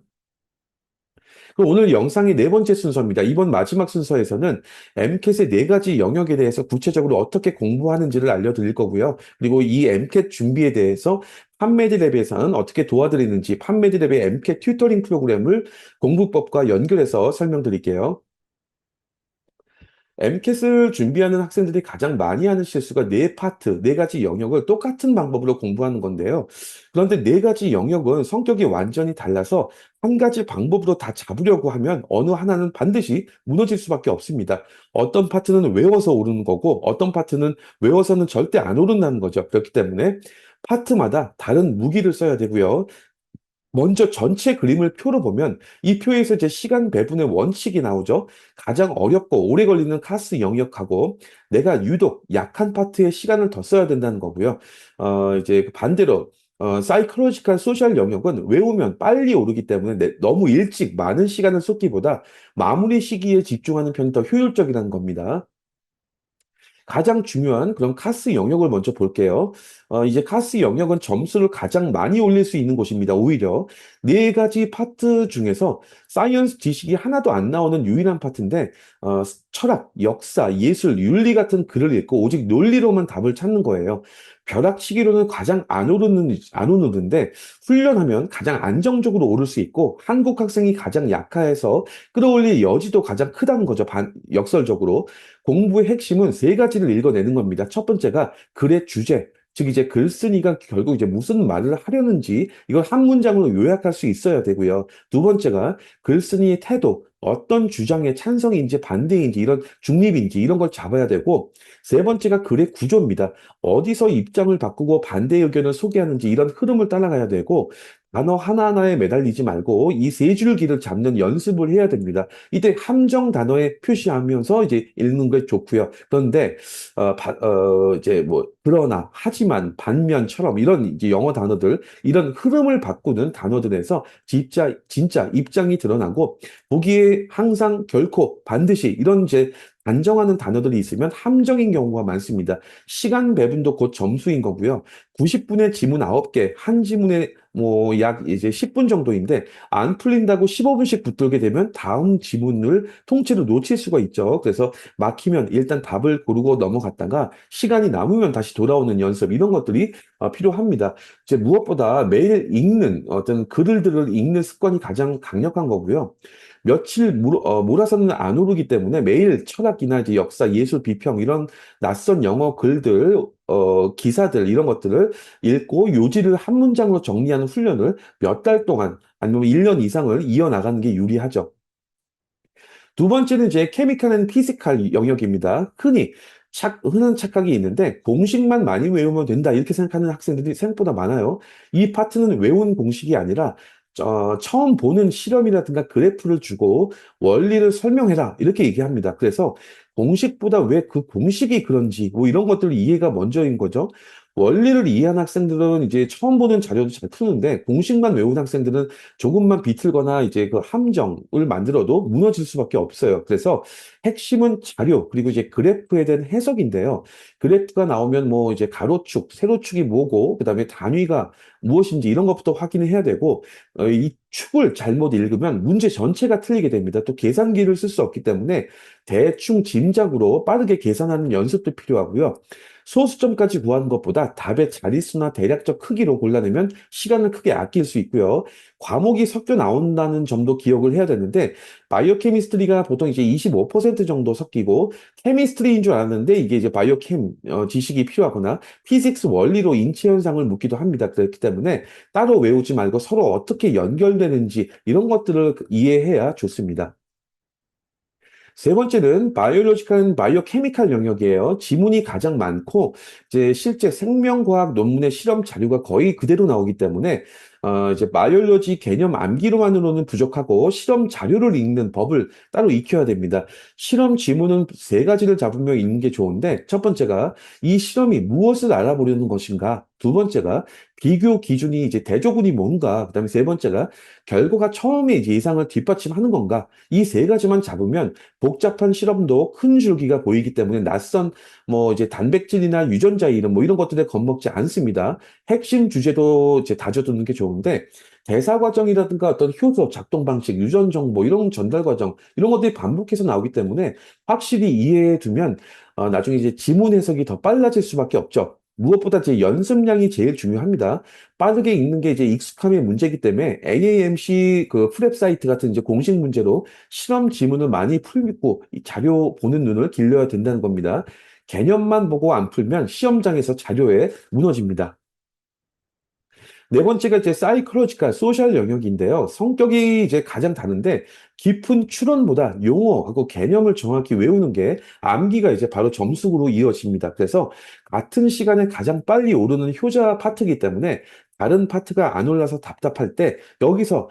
그럼 오늘 영상의 네 번째 순서입니다. 이번 마지막 순서에서는 MCAT의 네 가지 영역에 대해서 구체적으로 어떻게 공부하는지를 알려드릴 거고요. 그리고 이 MCAT 준비에 대해서 판매드랩에서는 어떻게 도와드리는지 판매드랩의 MCAT 튜터링 프로그램을 공부법과 연결해서 설명드릴게요. MCAT을 준비하는 학생들이 가장 많이 하는 실수가 네 파트, 네 가지 영역을 똑같은 방법으로 공부하는 건데요. 그런데 네 가지 영역은 성격이 완전히 달라서 한 가지 방법으로 다 잡으려고 하면 어느 하나는 반드시 무너질 수밖에 없습니다. 어떤 파트는 외워서 오르는 거고 어떤 파트는 외워서는 절대 안 오른다는 거죠. 그렇기 때문에 파트마다 다른 무기를 써야 되고요. 먼저 전체 그림을 표로 보면 이 표에서 이제 시간 배분의 원칙이 나오죠. 가장 어렵고 오래 걸리는 카스 영역하고 내가 유독 약한 파트에 시간을 더 써야 된다는 거고요. 이제 반대로 사이클로지컬 소셜 영역은 외우면 빨리 오르기 때문에 너무 일찍 많은 시간을 쏟기보다 마무리 시기에 집중하는 편이 더 효율적이라는 겁니다. 가장 중요한 그런 카스 영역을 먼저 볼게요. 이제 카스 영역은 점수를 가장 많이 올릴 수 있는 곳입니다. 오히려 네 가지 파트 중에서 사이언스 지식이 하나도 안 나오는 유일한 파트인데 철학, 역사, 예술, 윤리 같은 글을 읽고 오직 논리로만 답을 찾는 거예요. 벼락치기로는 가장 안 오르는데 훈련하면 가장 안정적으로 오를 수 있고 한국 학생이 가장 약해서 끌어올릴 여지도 가장 크다는 거죠. 역설적으로. 공부의 핵심은 세 가지를 읽어내는 겁니다. 첫 번째가 글의 주제, 즉 이제 글쓴이가 결국 이제 무슨 말을 하려는지 이걸 한 문장으로 요약할 수 있어야 되고요. 두 번째가 글쓴이의 태도, 어떤 주장에 찬성인지 반대인지 이런 중립인지 이런 걸 잡아야 되고 세 번째가 글의 구조입니다. 어디서 입장을 바꾸고 반대 의견을 소개하는지 이런 흐름을 따라가야 되고 단어 하나하나에 매달리지 말고 이 세 줄기를 잡는 연습을 해야 됩니다. 이때 함정 단어에 표시하면서 이제 읽는 게 좋고요. 그런데 이제 뭐 그러나 하지만 반면처럼 이런 이제 영어 단어들 이런 흐름을 바꾸는 단어들에서 진짜 입장이 드러나고 보기에 항상 결코 반드시 이런 이제 단정하는 단어들이 있으면 함정인 경우가 많습니다. 시간 배분도 곧 점수인 거고요. 90분의 지문 9개, 한 지문에 뭐 약 이제 10분 정도인데 안 풀린다고 15분씩 붙들게 되면 다음 지문을 통째로 놓칠 수가 있죠. 그래서 막히면 일단 답을 고르고 넘어갔다가 시간이 남으면 다시 돌아오는 연습 이런 것들이 필요합니다. 이제 무엇보다 매일 읽는 어떤 글들을 읽는 습관이 가장 강력한 거고요. 며칠 몰아서는 안 오르기 때문에 매일 철학이나 이제 역사, 예술, 비평 이런 낯선 영어 글들, 기사들 이런 것들을 읽고 요지를 한 문장으로 정리하는 훈련을 몇 달 동안 아니면 1년 이상을 이어나가는 게 유리하죠. 두 번째는 이제 케미칼 앤 피지컬 영역입니다. 흔한 착각이 있는데 공식만 많이 외우면 된다 이렇게 생각하는 학생들이 생각보다 많아요. 이 파트는 외운 공식이 아니라 처음 보는 실험이라든가 그래프를 주고 원리를 설명해라 이렇게 얘기합니다. 그래서 공식보다 왜 그 공식이 그런지 뭐 이런 것들 이해가 먼저인 거죠. 원리를 이해한 학생들은 이제 처음 보는 자료도 잘 푸는데 공식만 외운 학생들은 조금만 비틀거나 이제 그 함정을 만들어도 무너질 수밖에 없어요. 그래서 핵심은 자료, 그리고 이제 그래프에 대한 해석인데요. 그래프가 나오면 뭐 이제 가로축, 세로축이 뭐고, 그 다음에 단위가 무엇인지 이런 것부터 확인을 해야 되고, 이 축을 잘못 읽으면 문제 전체가 틀리게 됩니다. 또 계산기를 쓸 수 없기 때문에 대충 짐작으로 빠르게 계산하는 연습도 필요하고요. 소수점까지 구하는 것보다 답의 자릿수나 대략적 크기로 골라내면 시간을 크게 아낄 수 있고요. 과목이 섞여 나온다는 점도 기억을 해야 되는데 바이오 케미스트리가 보통 이제 25% 정도 섞이고 케미스트리인 줄 알았는데 이게 이제 바이오캠 지식이 필요하거나 피직스 원리로 인체 현상을 묻기도 합니다. 그렇기 때문에 따로 외우지 말고 서로 어떻게 연결되는지 이런 것들을 이해해야 좋습니다. 세 번째는 바이오로지컬 바이오케미칼 영역이에요. 지문이 가장 많고 이제 실제 생명과학 논문의 실험 자료가 거의 그대로 나오기 때문에 이제 바이올로지 개념 암기로만으로는 부족하고 실험 자료를 읽는 법을 따로 익혀야 됩니다. 실험 지문은 세 가지를 잡으며 읽는 게 좋은데 첫 번째가 이 실험이 무엇을 알아보려는 것인가? 두 번째가 비교 기준이 이제 대조군이 뭔가? 그다음에 세 번째가 결과가 처음에 이제 예상을 뒷받침하는 건가? 이 세 가지만 잡으면 복잡한 실험도 큰 줄기가 보이기 때문에 낯선 뭐 이제 단백질이나 유전자 이름 뭐 이런 것들에 겁먹지 않습니다. 핵심 주제도 이제 다져두는 게 좋은데 대사 과정이라든가 어떤 효소, 작동 방식, 유전 정보 이런 전달 과정 이런 것들이 반복해서 나오기 때문에 확실히 이해해 두면 나중에 이제 지문 해석이 더 빨라질 수밖에 없죠. 무엇보다 제 연습량이 제일 중요합니다. 빠르게 읽는 게 이제 익숙함의 문제이기 때문에 AAMC 그 프랩 사이트 같은 이제 공식 문제로 실험 지문을 많이 풀고 이 자료 보는 눈을 길러야 된다는 겁니다. 개념만 보고 안 풀면 시험장에서 자료에 무너집니다. 네 번째가 이제 사이콜로지컬 소셜 영역인데요. 성격이 이제 가장 다른데 깊은 추론보다 용어하고 개념을 정확히 외우는 게 암기가 이제 바로 점수로 이어집니다. 그래서 같은 시간에 가장 빨리 오르는 효자 파트이기 때문에 다른 파트가 안 올라서 답답할 때 여기서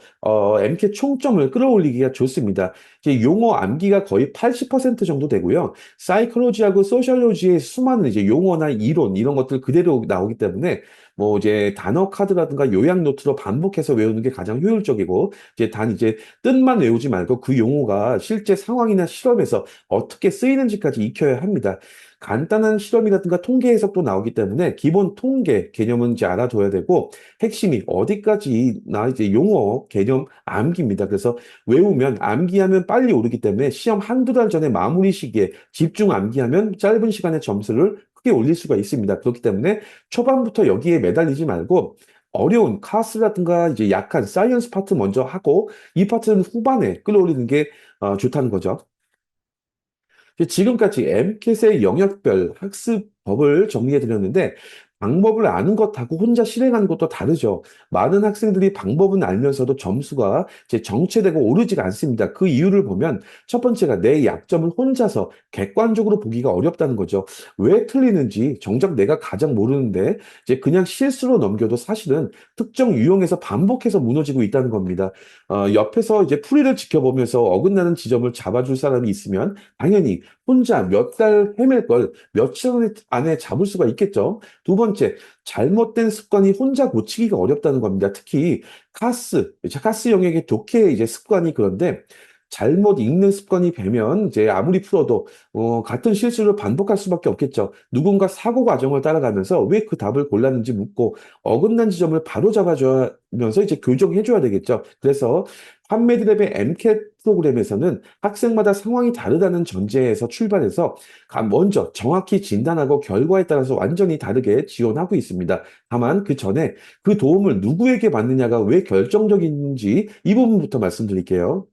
MT 총점을 끌어올리기가 좋습니다. 이제 용어 암기가 거의 80% 정도 되고요. 사이콜로지하고 소셜로지의 수많은 이제 용어나 이론 이런 것들 그대로 나오기 때문에 뭐 이제 단어 카드라든가 요약 노트로 반복해서 외우는 게 가장 효율적이고 이제 뜻만 외우지 말고 그 용어가 실제 상황이나 실험에서 어떻게 쓰이는지까지 익혀야 합니다. 간단한 실험이라든가 통계 해석도 나오기 때문에 기본 통계 개념은 이제 알아둬야 되고 핵심이 어디까지나 이제 용어 개념 암기입니다. 그래서 외우면 암기하면 빨리 오르기 때문에 시험 한두 달 전에 마무리 시기에 집중 암기하면 짧은 시간에 점수를 크게 올릴 수가 있습니다. 그렇기 때문에 초반부터 여기에 매달리지 말고 어려운 카스라든가 이제 약한 사이언스 파트 먼저 하고 이 파트는 후반에 끌어올리는 게 좋다는 거죠. 지금까지 MCAT의 영역별 학습법을 정리해 드렸는데 방법을 아는 것하고 혼자 실행하는 것도 다르죠. 많은 학생들이 방법은 알면서도 점수가 이제 정체되고 오르지가 않습니다. 그 이유를 보면 첫 번째가 내 약점을 혼자서 객관적으로 보기가 어렵다는 거죠. 왜 틀리는지 정작 내가 가장 모르는데 이제 그냥 실수로 넘겨도 사실은 특정 유형에서 반복해서 무너지고 있다는 겁니다. 옆에서 이제 풀이를 지켜보면서 어긋나는 지점을 잡아줄 사람이 있으면 당연히 혼자 몇 달 헤맬 걸 며칠 안에 잡을 수가 있겠죠. 두 번째, 잘못된 습관이 혼자 고치기가 어렵다는 겁니다. 특히 카스 영역의 독해 이제 습관이 그런데 잘못 읽는 습관이 배면 이제 아무리 풀어도 같은 실수를 반복할 수밖에 없겠죠. 누군가 사고 과정을 따라가면서 왜 그 답을 골랐는지 묻고 어긋난 지점을 바로 잡아주면서 이제 교정해줘야 되겠죠. 그래서 판매드랩의 MCAT 프로그램에서는 학생마다 상황이 다르다는 전제에서 출발해서 먼저 정확히 진단하고 결과에 따라서 완전히 다르게 지원하고 있습니다. 다만 그 전에 그 도움을 누구에게 받느냐가 왜 결정적인지 이 부분부터 말씀드릴게요.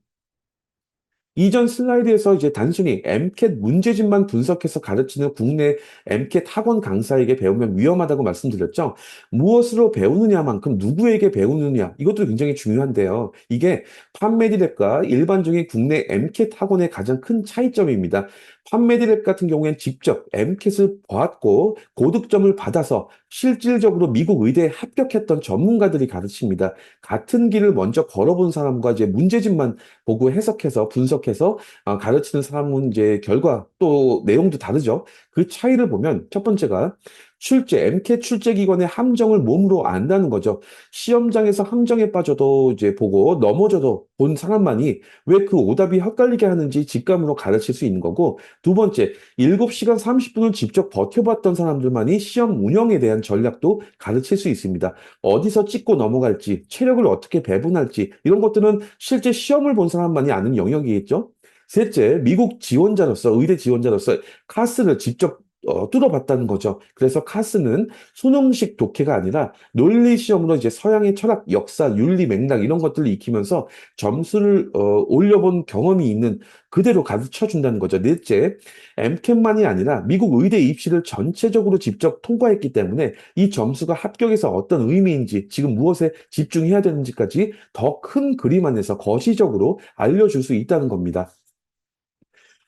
이전 슬라이드에서 이제 단순히 MCAT 문제집만 분석해서 가르치는 국내 MCAT 학원 강사에게 배우면 위험하다고 말씀드렸죠. 무엇으로 배우느냐만큼 누구에게 배우느냐, 이것도 굉장히 중요한데요. 이게 판메디랩과 일반적인 국내 MCAT 학원의 가장 큰 차이점입니다. 판메디랩 같은 경우엔 직접 MCAT을 봤고 고득점을 받아서 실질적으로 미국 의대에 합격했던 전문가들이 가르칩니다. 같은 길을 먼저 걸어본 사람과 이제 문제집만 보고 해석해서 분석해서 가르치는 사람은 이제 결과 또 내용도 다르죠. 그 차이를 보면 첫 번째가 MCAT 출제 기관의 함정을 몸으로 안다는 거죠. 시험장에서 함정에 빠져도 이제 보고 넘어져도 본 사람만이 왜 그 오답이 헷갈리게 하는지 직감으로 가르칠 수 있는 거고, 두 번째, 7시간 30분을 직접 버텨봤던 사람들만이 시험 운영에 대한 전략도 가르칠 수 있습니다. 어디서 찍고 넘어갈지, 체력을 어떻게 배분할지, 이런 것들은 실제 시험을 본 사람만이 아는 영역이겠죠. 셋째, 미국 지원자로서, 의대 지원자로서 카스를 직접 뚫어봤다는 거죠. 그래서 카스는 수능식 독해가 아니라 논리 시험으로 이제 서양의 철학, 역사, 윤리, 맥락 이런 것들을 익히면서 점수를 올려본 경험이 있는 그대로 가르쳐 준다는 거죠. 넷째, MCAT만이 아니라 미국 의대 입시를 전체적으로 직접 통과했기 때문에 이 점수가 합격에서 어떤 의미인지, 지금 무엇에 집중해야 되는지까지 더 큰 그림 안에서 거시적으로 알려줄 수 있다는 겁니다.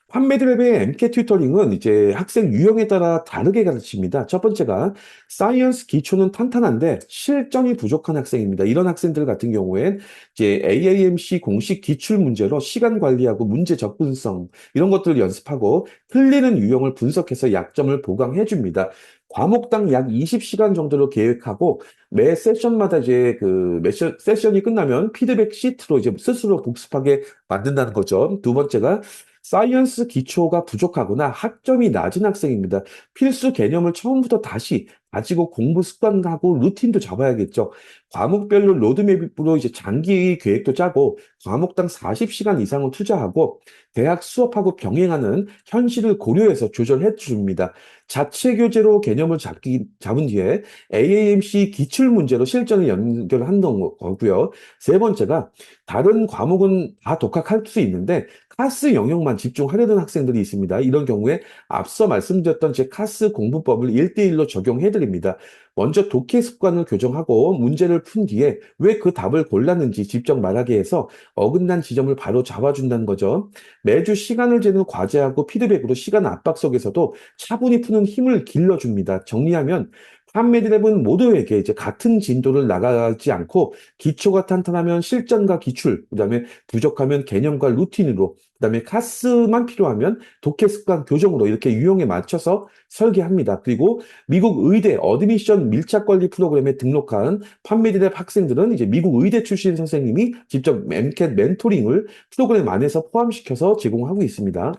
판매드랩의 MCAT 튜터링은 이제 학생 유형에 따라 다르게 가르칩니다. 첫 번째가 사이언스 기초는 탄탄한데 실전이 부족한 학생입니다. 이런 학생들 같은 경우엔 이제 AAMC 공식 기출 문제로 시간 관리하고 문제 접근성 이런 것들을 연습하고 틀리는 유형을 분석해서 약점을 보강해 줍니다. 과목당 약 20시간 정도로 계획하고 매 세션마다 이제 매 세션이 끝나면 피드백 시트로 이제 스스로 복습하게 만든다는 거죠. 두 번째가 사이언스 기초가 부족하거나 학점이 낮은 학생입니다. 필수 개념을 처음부터 다시 가지고 공부 습관하고 루틴도 잡아야겠죠. 과목별로 로드맵으로 이제 장기 계획도 짜고 과목당 40시간 이상을 투자하고 대학 수업하고 병행하는 현실을 고려해서 조절해 줍니다. 자체 교재로 개념을 잡은 뒤에 AAMC 기출 문제로 실전을 연결하는 거고요. 세 번째가 다른 과목은 다 독학할 수 있는데 카스 영역만 집중하려는 학생들이 있습니다. 이런 경우에 앞서 말씀드렸던 제 카스 공부법을 1대1로 적용해 드립니다. 먼저 독해 습관을 교정하고 문제를 푼 뒤에 왜 그 답을 골랐는지 직접 말하게 해서 어긋난 지점을 바로 잡아준다는 거죠. 매주 시간을 재는 과제하고 피드백으로 시간 압박 속에서도 차분히 푸는 힘을 길러줍니다. 정리하면 판매드랩은 모두에게 이제 같은 진도를 나가지 않고 기초가 탄탄하면 실전과 기출, 그다음에 부족하면 개념과 루틴으로, 그다음에 카스만 필요하면 독해 습관 교정으로 이렇게 유형에 맞춰서 설계합니다. 그리고 미국 의대 어드미션 밀착 관리 프로그램에 등록한 판매드랩 학생들은 이제 미국 의대 출신 선생님이 직접 MCAT 멘토링을 프로그램 안에서 포함시켜서 제공하고 있습니다.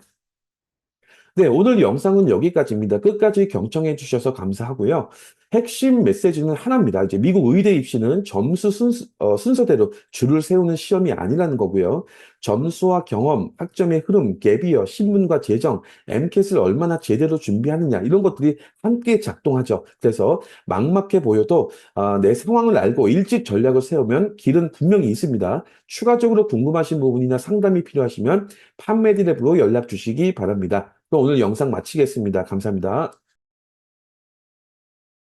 네, 오늘 영상은 여기까지입니다. 끝까지 경청해 주셔서 감사하고요. 핵심 메시지는 하나입니다. 이제 미국 의대 입시는 순서대로 줄을 세우는 시험이 아니라는 거고요. 점수와 경험, 학점의 흐름, 갭이어, 신문과 재정, MCAT을 얼마나 제대로 준비하느냐 이런 것들이 함께 작동하죠. 그래서 막막해 보여도 내 상황을 알고 일찍 전략을 세우면 길은 분명히 있습니다. 추가적으로 궁금하신 부분이나 상담이 필요하시면 판매디랩으로 연락 주시기 바랍니다. 그럼 오늘 영상 마치겠습니다. 감사합니다.